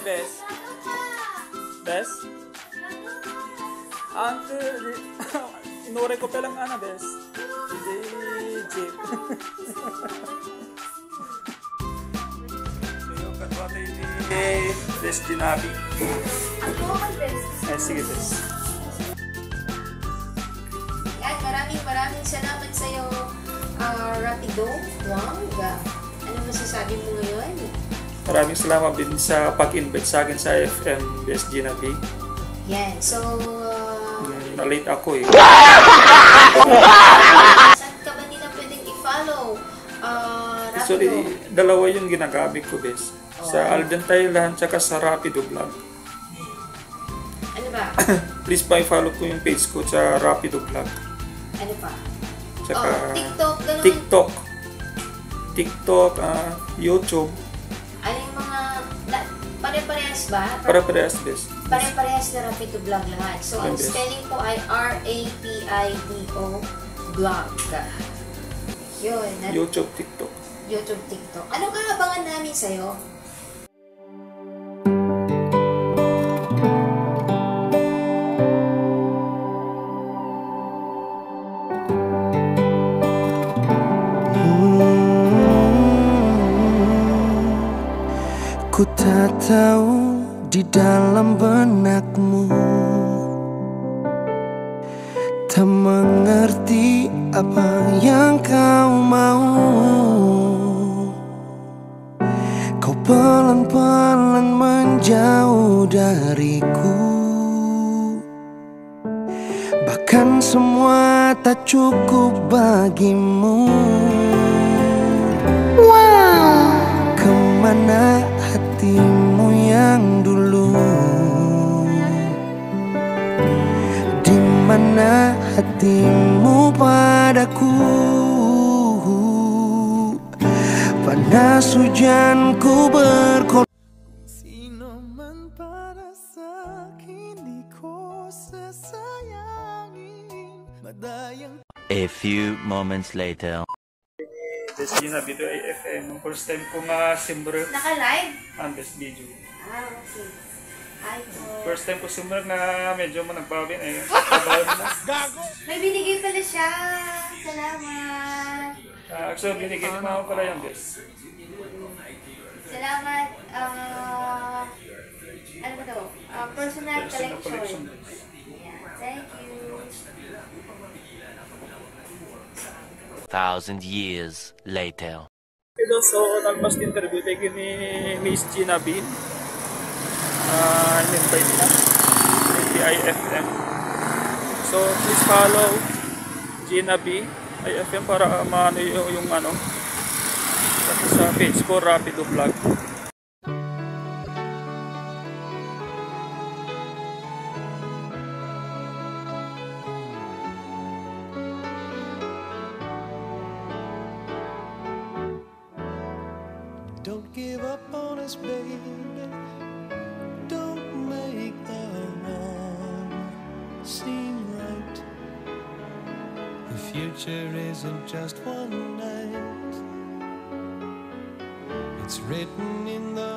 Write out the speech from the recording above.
Bes? Bes? Ante, inure ko palang Bes. Jeep. So yung katwate ni Bes Ginabi. Sige Bes. Yan, maraming salamat sa'yo, Rapido Wang. Ano masasabi mo ngayon? Maraming salamat din sa pag-invite sa akin sa FM Bes Ginabi. Yan, so... na-late ako eh. Saan ka ba nila pwedeng i-follow? Rapido? Actually, dalawa yung ginagamit ko, Bes. Sa Alden Thailand, tsaka sa Rapido Vlog. Ano ba? Please pa-follow ko yung page ko sa Rapido Vlog. Ano pa? Tsaka TikTok, ganun. TikTok, YouTube. Ano yung mga... pare-parehas ba? Pare-parehas, Bes. Pare-parehas na Rapido Vlog lahat. So, ang spelling po ay R-A-P-I-D-O Vlog. Yun. YouTube, TikTok. YouTube, TikTok. Anong kaabangan namin sa'yo? Ku tak tahu di dalam benakmu, tak mengerti apa yang kau mau. Kau pelan-pelan menjauh dariku, bahkan semua tak cukup bagimu. Wow, kemana hatimu yang dulu? Di mana hatimu padaku? Panas hujanku berkol. Sinuman para sa kini ko sasayangin madayang. A few moments later. Bes Ginabi to ay FM. First time ko simber Naka-live? ang best video. Okay. Hi po. First time ko simber na medyo nagbawi na yun. Nagbawi na. May binigay pala siya. Salamat. Actually, binigyan mo ako pala yung Bes. Salamat. Ano ba to? Personal collection. Yeah, thank you. 1,000 years later. Hello, so nagpas interview tayo ni Miss Ginabi. In-invite na. IFM. So, please follow Ginabi IFM para maano yung sa page ko, Rapido Vlog. Don't give up on us, baby. Don't make the wrong seem right. The future isn't just one night. It's written in the